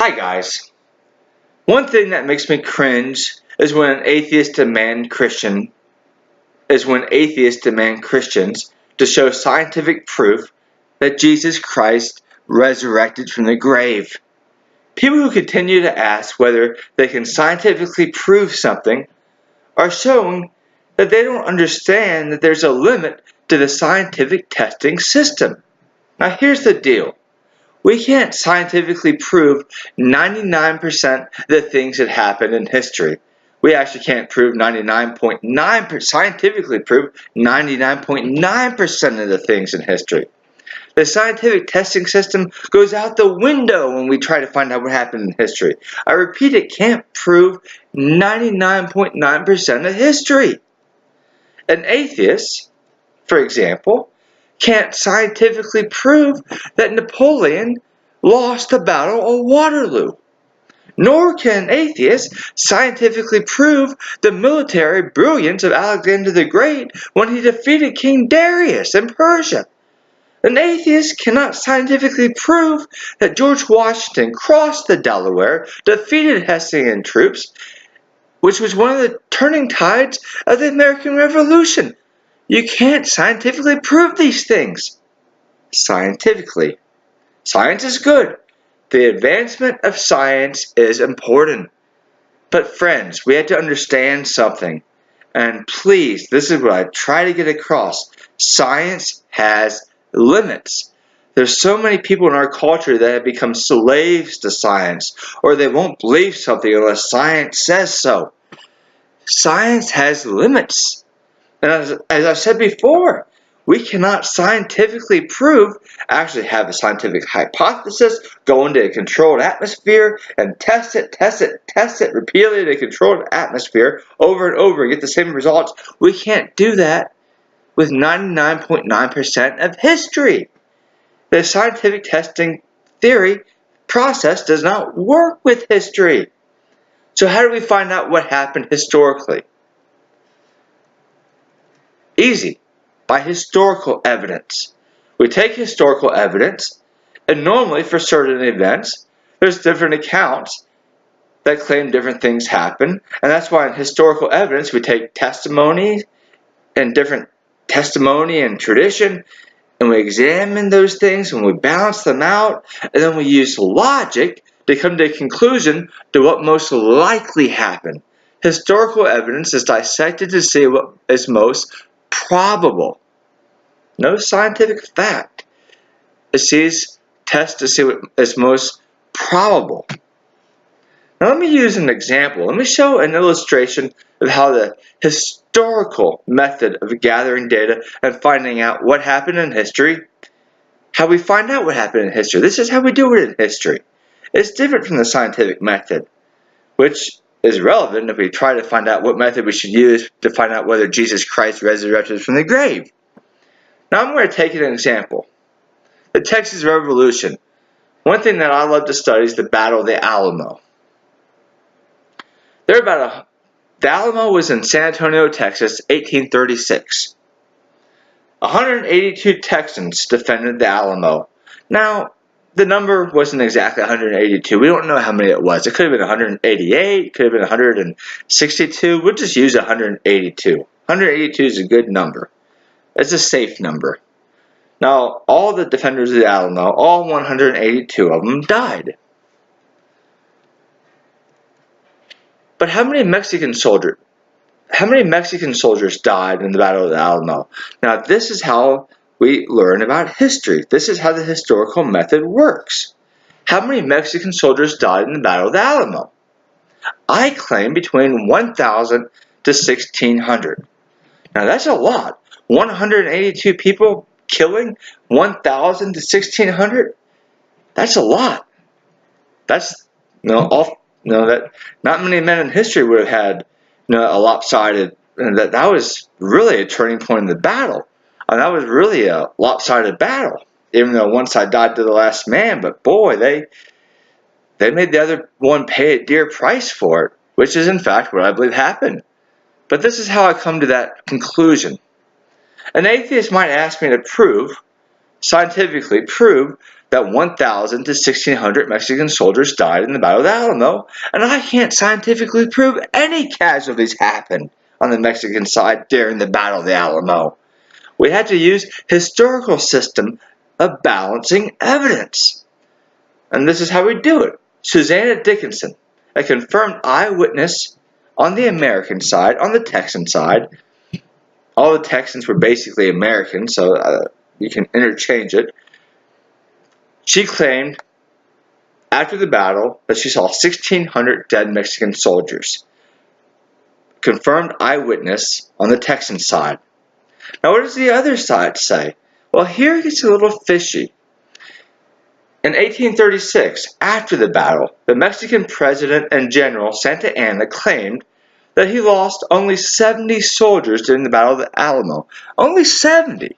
Hi guys. One thing that makes me cringe is when atheists demand Christians to show scientific proof that Jesus Christ resurrected from the grave. People who continue to ask whether they can scientifically prove something are showing that they don't understand that there's a limit to the scientific testing system. Now here's the deal. We can't scientifically prove 99% of the things that happened in history. We actually can't prove 99.9%, scientifically prove 99.9% of the things in history. The scientific testing system goes out the window when we try to find out what happened in history. I repeat, it can't prove 99.9% of history. An atheist, for example, can't scientifically prove that Napoleon lost the Battle of Waterloo. Nor can an atheist scientifically prove the military brilliance of Alexander the Great when he defeated King Darius in Persia. An atheist cannot scientifically prove that George Washington crossed the Delaware, defeated Hessian troops, which was one of the turning tides of the American Revolution. You can't scientifically prove these things. Scientifically. Science is good. The advancement of science is important. But friends, we have to understand something. And please, this is what I try to get across. Science has limits. There's so many people in our culture that have become slaves to science, or they won't believe something unless science says so. Science has limits. And as I've said before, we cannot scientifically prove, actually have a scientific hypothesis, go into a controlled atmosphere and test it repeatedly in a controlled atmosphere over and over and get the same results. We can't do that with 99.9% of history. The scientific testing theory process does not work with history. So how do we find out what happened historically? Easy. By historical evidence. We take historical evidence, and normally for certain events, there's different accounts that claim different things happen, and that's why in historical evidence we take testimony and different testimony and tradition, and we examine those things and we balance them out, and then we use logic to come to a conclusion to what most likely happened. Historical evidence is dissected to see what is most probable. No scientific fact. It tests to see what is most probable. Now let me use an example. Let me show an illustration of how the historical method of gathering data and finding out what happened in history, how we find out what happened in history. This is how we do it in history. It's different from the scientific method, which is relevant if we try to find out what method we should use to find out whether Jesus Christ resurrected from the grave. Now I'm going to take an example. The Texas Revolution. One thing that I love to study is the Battle of the Alamo. The Alamo was in San Antonio, Texas, 1836. 182 Texans defended the Alamo. Now, the number wasn't exactly 182. We don't know how many it was. It could have been 188, it could have been 162. We'll just use 182. 182 is a good number. It's a safe number. Now, all the defenders of the Alamo, all 182 of them died. But how many Mexican soldiers died in the Battle of the Alamo? Now, this is how we learn about history. This is how the historical method works. How many Mexican soldiers died in the Battle of the Alamo? I claim between 1,000 to 1,600. Now, that's a lot. 182 people killing 1,000 to 1,600? That's a lot. That's, that not many men in history would have had, a lopsided, and that was really a turning point in the battle. And that was really a lopsided battle, even though one side died to the last man. But boy, they made the other one pay a dear price for it, which is in fact what I believe happened. But this is how I come to that conclusion. An atheist might ask me to prove scientifically prove that 1,000 to 1,600 Mexican soldiers died in the Battle of the Alamo, and I can't scientifically prove any casualties happened on the Mexican side during the Battle of the Alamo. We had to use historical system of balancing evidence. And this is how we do it. Susanna Dickinson, a confirmed eyewitness on the American side, on the Texan side. All the Texans were basically Americans, so you can interchange it. She claimed after the battle that she saw 1,600 dead Mexican soldiers. Confirmed eyewitness on the Texan side. Now, what does the other side say? Well, here it gets a little fishy. In 1836, after the battle, the Mexican president and general Santa Anna claimed that he lost only 70 soldiers during the Battle of the Alamo. Only 70.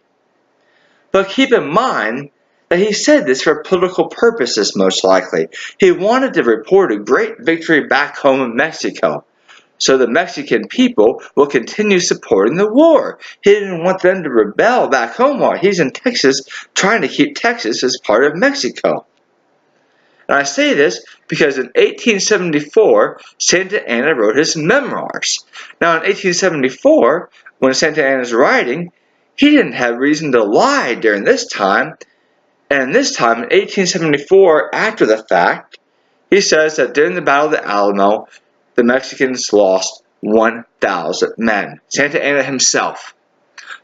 But keep in mind that he said this for political purposes, most likely. He wanted to report a great victory back home in Mexico, so the Mexican people will continue supporting the war. He didn't want them to rebel back home while he's in Texas, trying to keep Texas as part of Mexico. And I say this because in 1874, Santa Anna wrote his memoirs. Now, in 1874, when Santa Anna's writing, he didn't have reason to lie during this time. And this time, in 1874, after the fact, he says that during the Battle of the Alamo, the Mexicans lost 1,000 men. Santa Anna himself.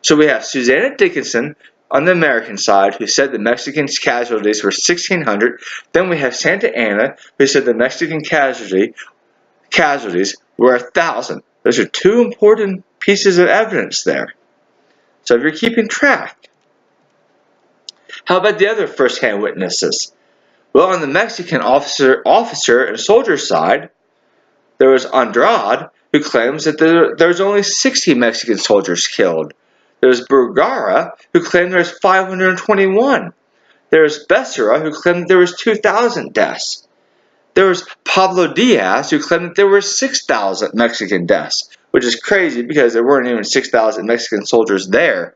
So we have Susanna Dickinson on the American side, who said the Mexican casualties were 1,600. Then we have Santa Anna, who said the Mexican casualties were 1,000. Those are two important pieces of evidence there. So if you're keeping track. How about the other first-hand witnesses? Well, on the Mexican officer and soldier side, there was Andrade, who claims that there was only 60 Mexican soldiers killed. There's Bergara, who claimed there was 521. There's Becerra, who claimed there was 2,000 deaths. There was Pablo Diaz, who claimed that there were 6,000 Mexican deaths, which is crazy because there weren't even 6,000 Mexican soldiers there.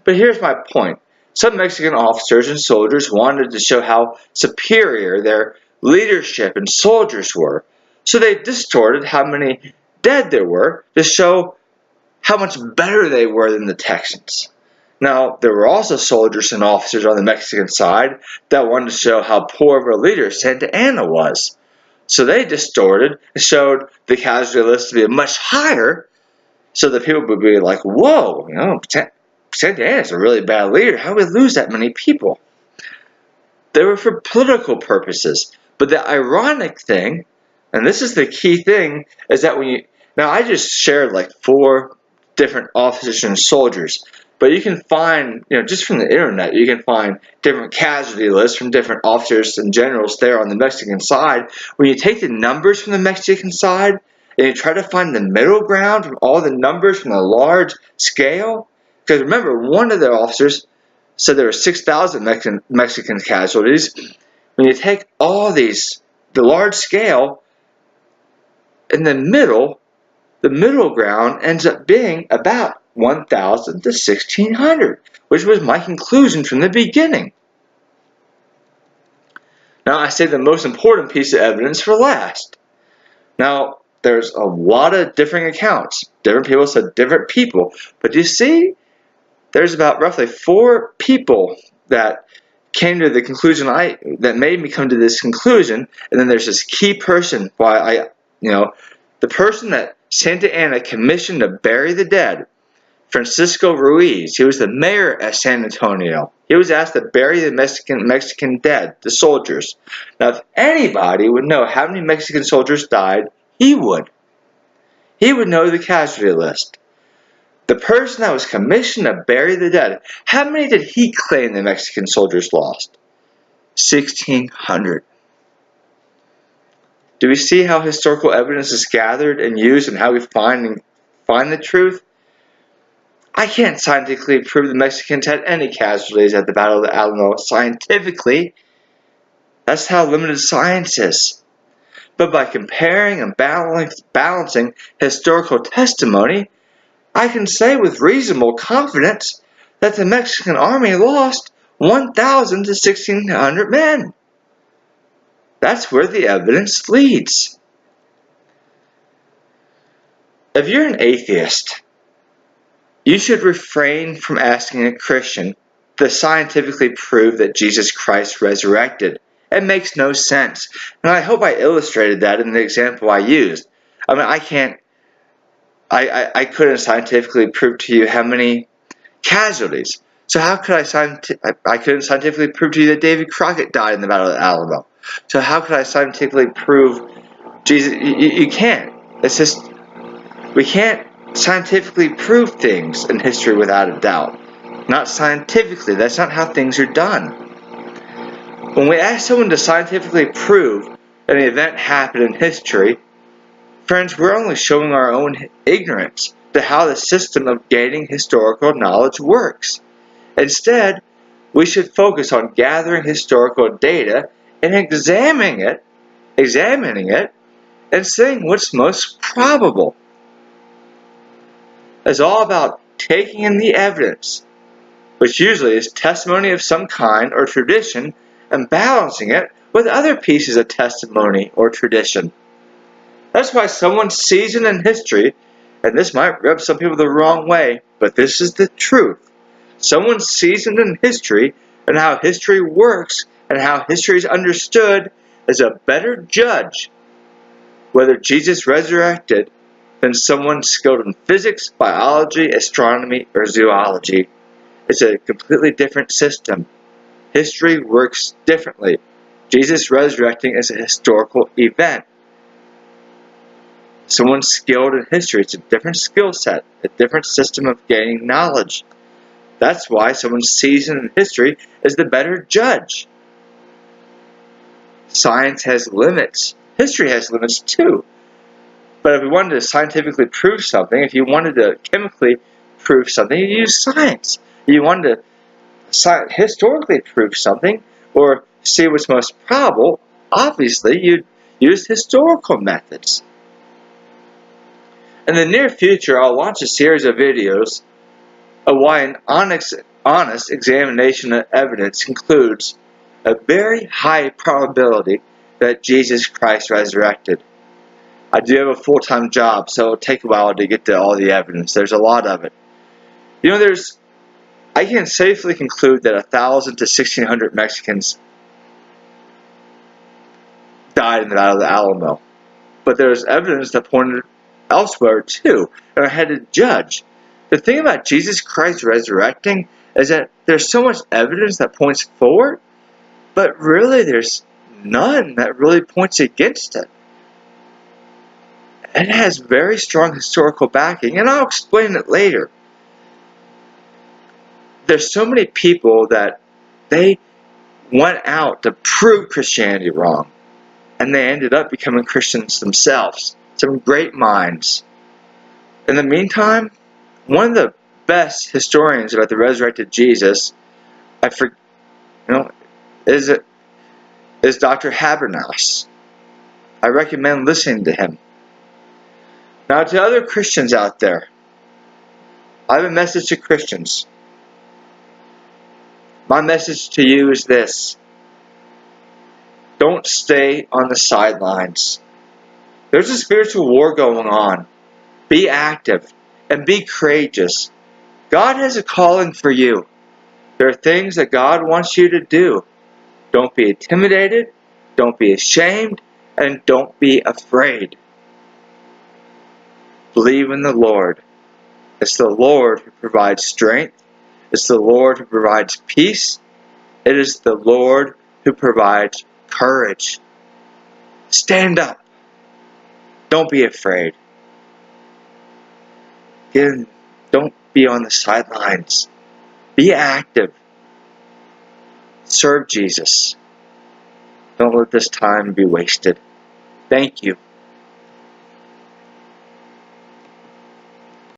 But here's my point. Some Mexican officers and soldiers wanted to show how superior their leadership and soldiers were, so they distorted how many dead there were to show how much better they were than the Texans. Now, there were also soldiers and officers on the Mexican side that wanted to show how poor of a leader Santa Anna was. So they distorted and showed the casualty list to be much higher, so that people would be like, whoa, Santa Anna's a really bad leader. How did we lose that many people? They were for political purposes. But the ironic thing, and this is the key thing, is that now I just shared like 4 different officers and soldiers, but you can find, just from the internet, you can find different casualty lists from different officers and generals there on the Mexican side. When you take the numbers from the Mexican side and you try to find the middle ground from all the numbers from a large scale, because remember, one of the officers said there were 6,000 Mexican casualties. When you take all these, the large scale, in the middle ground ends up being about 1,000 to 1,600, which was my conclusion from the beginning. Now, I say the most important piece of evidence for last. Now, there's a lot of different accounts. Different people said different people. But you see, there's about roughly 4 people that came to the conclusion that made me come to this conclusion. And then there's this key person the person that Santa Anna commissioned to bury the dead, Francisco Ruiz. He was the mayor of San Antonio. He was asked to bury the Mexican dead, the soldiers. Now, if anybody would know how many Mexican soldiers died, he would. He would know the casualty list. The person that was commissioned to bury the dead, how many did he claim the Mexican soldiers lost? 1,600. Do we see how historical evidence is gathered and used and how we find the truth? I can't scientifically prove the Mexicans had any casualties at the Battle of the Alamo scientifically. That's how limited science is. But by comparing and balancing historical testimony, I can say with reasonable confidence that the Mexican army lost 1,000 to 1,600 men. That's where the evidence leads. If you're an atheist, you should refrain from asking a Christian to scientifically prove that Jesus Christ resurrected. It makes no sense. And I hope I illustrated that in the example I used. I mean, I couldn't scientifically prove to you how many casualties. So how could I couldn't scientifically prove to you that David Crockett died in the Battle of the Alamo. So how could I scientifically prove Jesus? You can't. It's just, we can't scientifically prove things in history without a doubt. Not scientifically. That's not how things are done. When we ask someone to scientifically prove that an event happened in history, friends, we're only showing our own ignorance to how the system of gaining historical knowledge works. Instead, we should focus on gathering historical data and examining it, and seeing what's most probable. It's all about taking in the evidence, which usually is testimony of some kind or tradition, and balancing it with other pieces of testimony or tradition. That's why someone seasoned in history, and this might rub some people the wrong way, but this is the truth. Someone seasoned in history and how history works and how history is understood is a better judge whether Jesus resurrected than someone skilled in physics, biology, astronomy, or zoology. It's a completely different system. History works differently. Jesus resurrecting is a historical event. Someone skilled in history, it's a different skill set, a different system of gaining knowledge. That's why someone seasoned in history is the better judge. Science has limits. History has limits too. But if we wanted to scientifically prove something, if you wanted to chemically prove something, you use science. If you wanted to historically prove something or see what's most probable, obviously you'd use historical methods. In the near future, I'll launch a series of videos of why an honest examination of evidence concludes a very high probability that Jesus Christ resurrected. I do have a full-time job, so it'll take a while to get to all the evidence. There's a lot of it. You know, I can safely conclude that 1,000 to 1,600 Mexicans died in the Battle of the Alamo. But there's evidence that pointed elsewhere too, and I had to judge. The thing about Jesus Christ resurrecting is that there's so much evidence that points forward, but really there's none that really points against it. It has very strong historical backing, and I'll explain it later. There's so many people that they went out to prove Christianity wrong, and they ended up becoming Christians themselves. Some great minds. In the meantime, one of the best historians about the resurrected Jesus, is Dr. Habernas. I recommend listening to him. Now, to other Christians out there, I have a message to Christians. My message to you is this: don't stay on the sidelines. There's a spiritual war going on. Be active and be courageous. God has a calling for you. There are things that God wants you to do. Don't be intimidated, don't be ashamed, and don't be afraid. Believe in the Lord. It's the Lord who provides strength. It's the Lord who provides peace. It is the Lord who provides courage. Stand up. Don't be afraid. Again, don't be on the sidelines. Be active. Serve Jesus. Don't let this time be wasted. Thank you.